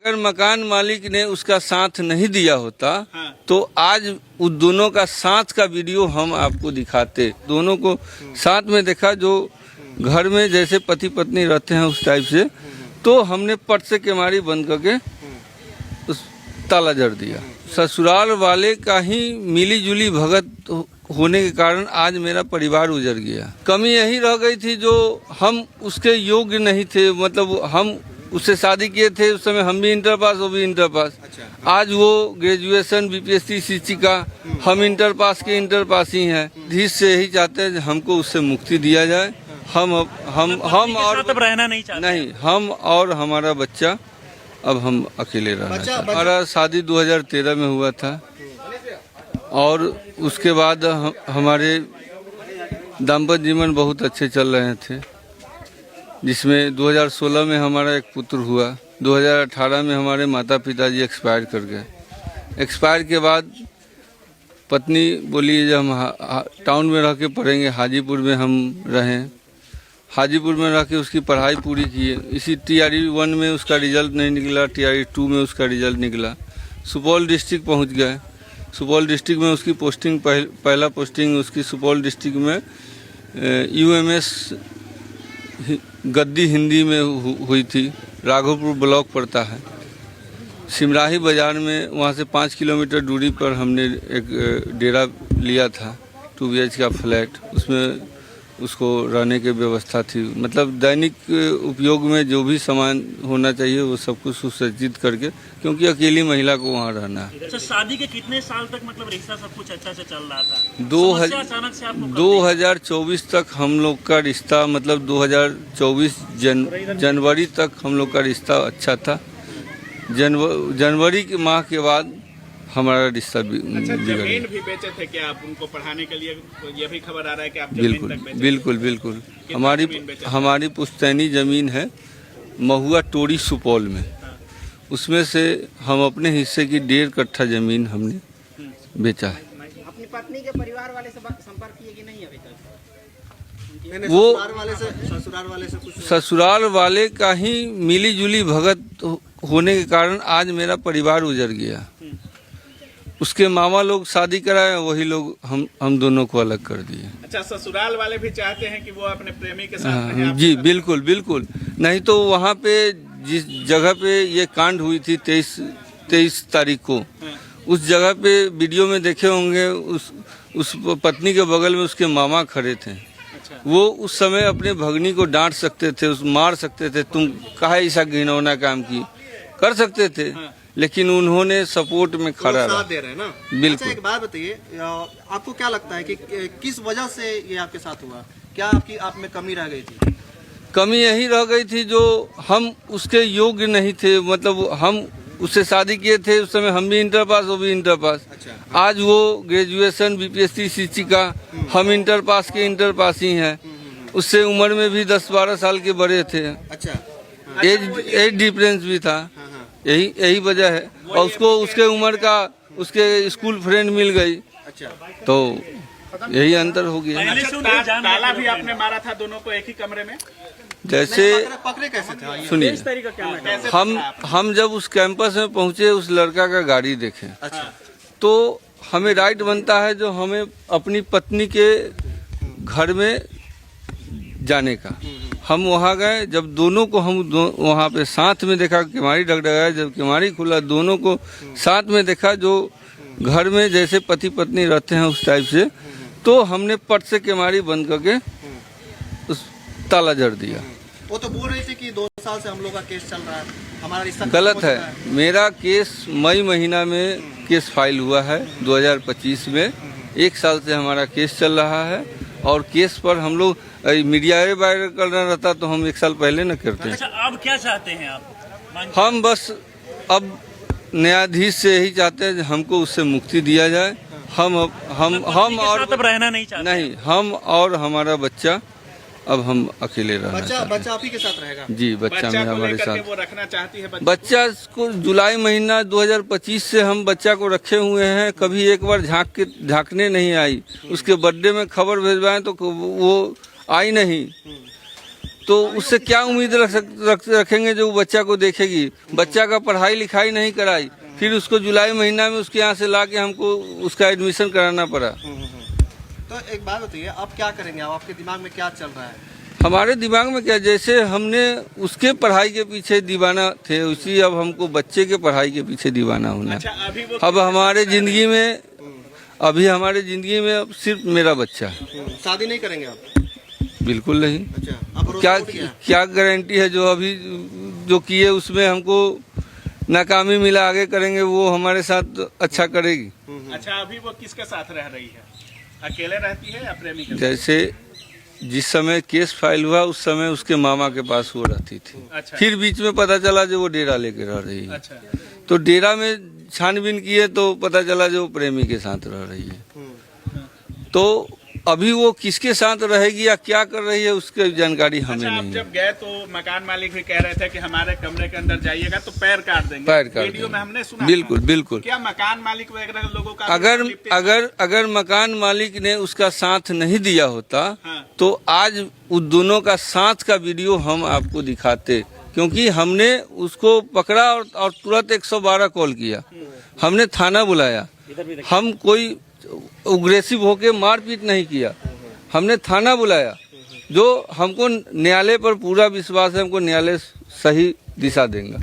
अगर मकान मालिक ने उसका साथ नहीं दिया होता तो आज उन दोनों का साथ का वीडियो हम आपको दिखाते। दोनों को साथ में देखा, जो घर में जैसे पति पत्नी रहते हैं उस टाइप से। तो हमने पट से केमारी बंद करके उस ताला जड़ दिया। ससुराल वाले का ही मिली जुली भगत होने के कारण आज मेरा परिवार उजड़ गया। कमी यही रह गई थी जो हम उसके योग्य नहीं थे, मतलब हम उससे शादी किए थे उस समय, हम भी इंटर पास वो भी इंटर पास। अच्छा। आज वो ग्रेजुएशन बीपीएससी शिक्षिका, हम इंटर पास के इंटर पास ही हैं। धीस से यही चाहते हैं हमको उससे मुक्ति दिया जाए। हम और तब रहना नहीं चाहते। नहीं, हम और हमारा बच्चा अब हम अकेले रहना चाहते। हमारा शादी 2013 में हुआ था और उसके बाद हमारे दाम्पत्य जीवन बहुत अच्छे चल रहे थे, जिसमें 2016 में हमारा एक पुत्र हुआ। 2018 में हमारे माता पिताजी एक्सपायर कर गए। एक्सपायर के बाद पत्नी बोली जब हम टाउन में रह के पढ़ेंगे, हाजीपुर में हम रहें। हाजीपुर में रह के उसकी पढ़ाई पूरी की। इसी TRE 1 में उसका रिजल्ट नहीं निकला, TRE 2 में उसका रिजल्ट निकला। सुपौल डिस्ट्रिक्ट पहुंच गए। सुपौल डिस्ट्रिक्ट में उसकी पोस्टिंग पहला पोस्टिंग उसकी सुपौल डिस्ट्रिक्ट में UMS गद्दी हिंदी में हुई थी। राघोपुर ब्लॉक पड़ता है। सिमराही बाज़ार में, वहाँ से 5 किलोमीटर दूरी पर हमने एक डेरा लिया था, 2 BH का फ्लैट। उसमें उसको रहने की व्यवस्था थी, मतलब दैनिक उपयोग में जो भी सामान होना चाहिए वो सब कुछ सुसज्जित करके, क्योंकि अकेली महिला को वहाँ रहना है। अच्छा, शादी के कितने साल तक मतलब रिश्ता सब कुछ अच्छा से चल रहा था? 2024 तक हम लोग का रिश्ता, मतलब 2024 जनवरी तक हम लोग का रिश्ता अच्छा था। जनवरी के माह के बाद हमारा रिश्ता जमीन भी बेचे थे क्या आप उनको पढ़ाने के लिए? ये भी खबर आ रहा है कि आप बिल्कुल तक बेचे। बिल्कुल हमारी पुश्तैनी जमीन है महुआ टोरी सुपौल में। उसमें से हम अपने हिस्से की 1.5 कट्ठा जमीन हमने बेचा है। अपनी पत्नी के परिवार वाले से संपर्क किए कि नहीं अभी तक? वो ससुराल वाले से का ही मिली जुली भगत होने के कारण आज मेरा परिवार उजड़ गया। उसके मामा लोग शादी कराए, वही लोग हम दोनों को अलग कर दिए। अच्छा, ससुराल वाले भी चाहते हैं कि वो अपने प्रेमी के साथ रहें? जी बिल्कुल। नहीं तो वहाँ पे जिस जगह पे ये कांड हुई थी 23 तारीख को, उस जगह पे वीडियो में देखे होंगे, उस पत्नी के बगल में उसके मामा खड़े थे। अच्छा। वो उस समय अपने भगनी को डांट सकते थे, मार सकते थे, तुम काहे ऐसा घिनौना काम की, कर सकते थे। लेकिन उन्होंने सपोर्ट में खड़ा रहा। दे रहे हैं ना। बिल्कुल। अच्छा, एक बात बताइए, आपको क्या लगता है कि किस वजह से ये आपके साथ हुआ? क्या आप में कमी रह गई थी? कमी यही रह गई थी जो हम उसके योग्य नहीं थे, मतलब हम उससे शादी किए थे उस समय, हम भी इंटर पास वो भी इंटर पास। अच्छा। आज वो ग्रेजुएशन बीपीएससी शिक्षिका, हम इंटर पास के इंटर पास ही हैं। उससे उम्र में भी 10-12 साल के बड़े थे। अच्छा। एज डिफरेंस भी था। यही वजह है। और उसको उसके उम्र का उसके स्कूल फ्रेंड मिल गई। अच्छा। तो यही अंतर हो गया। ताला भी आपने मारा था दोनों को एक ही कमरे में? जैसे पकड़े कैसे थे? सुनिए, हम जब उस कैंपस में पहुंचे, उस लड़का का गाड़ी देखे। अच्छा। तो हमें राइट बनता है जो हमें अपनी पत्नी के घर में जाने का। हम वहाँ गए, जब दोनों को हम वहाँ पे साथ में देखा, केमारी डगडगाया, जब केमारी खुला दोनों को साथ में देखा, जो घर में जैसे पति पत्नी रहते हैं उस टाइप से। तो हमने पट से केमारी बंद करके उस ताला जड़ दिया। वो तो बोल रही थी कि 2 साल से हम लोग का केस चल रहा है, हमारा रिश्ता गलत है। मेरा केस मई महीना में केस फाइल हुआ है 2025 में। 1 साल से हमारा केस चल रहा है और केस पर हम लोग मीडिया वायरल करना रहता तो हम 1 साल पहले न करते। अच्छा, अब क्या चाहते हैं आप? हम बस अब न्यायाधीश से यही चाहते हैं हमको उससे मुक्ति दिया जाए। हम और तब रहना नहीं चाहते। नहीं, हम और हमारा बच्चा अब हम अकेले रहना चाहते हैं। बच्चा आप ही के साथ रहेगा? जी, बच्चा में हमारे साथ। वो रखना चाहती है बच्चा को जुलाई महीना 2025 से हम बच्चा को रखे हुए हैं। कभी एक बार झांकने नहीं आई। उसके बर्थडे में खबर भेजवाएं तो वो आई नहीं। तो उससे क्या उम्मीद रखेंगे जो बच्चा को देखेगी। बच्चा का पढ़ाई लिखाई नहीं कराई, फिर उसको जुलाई महीना में उसके यहाँ से ला के हमको उसका एडमिशन कराना पड़ा। तो एक बात बताइए, आप क्या करेंगे? अब आपके दिमाग में क्या चल रहा है? हमारे दिमाग में क्या, जैसे हमने उसके पढ़ाई के पीछे दीवाना थे, उसी अब हमको बच्चे के पढ़ाई के पीछे दीवाना होना। अच्छा, अभी वो अब हमारे जिंदगी में अब सिर्फ मेरा बच्चा है। शादी नहीं करेंगे आप? बिल्कुल नहीं। अच्छा, अब क्या रोज़ा उठ गया? क्या गारंटी है जो अभी जो किए उसमें हमको नाकामी मिला, आगे करेंगे वो हमारे साथ अच्छा करेगी। अच्छा, अभी वो किसके साथ रह रही है? अकेले रहती है या प्रेमी के साथ? जैसे जिस समय केस फाइल हुआ उस समय उसके मामा के पास वो रहती थी। अच्छा। फिर बीच में पता चला जो वो डेरा लेके रह रही है। अच्छा, तो डेरा में छानबीन किए तो पता चला जो वो प्रेमी के साथ रह रही है। तो अभी वो किसके साथ रहेगी या क्या कर रही है उसकी जानकारी हमें अच्छा, आप नहीं है। जब गए तो मकान मालिक भी कह रहे थे कि हमारे कमरे के अंदर जाइएगा तो पैर काट देंगे। पैर काट वीडियो देंगे। में हमने सुना। बिल्कुल बिल्कुल। क्या मकान मालिक वगैरह लोगों का अगर मकान मालिक ने उसका साथ नहीं दिया होता हाँ। तो आज उन दोनों का साथ का वीडियो हम आपको दिखाते, क्योंकि हमने उसको पकड़ा और तुरंत 112 कॉल किया, हमने थाना बुलाया। हम कोई उग्रेसिव होके मारपीट नहीं किया, हमने थाना बुलाया। जो हमको न्यायालय पर पूरा विश्वास है, हमको न्यायालय सही दिशा देगा।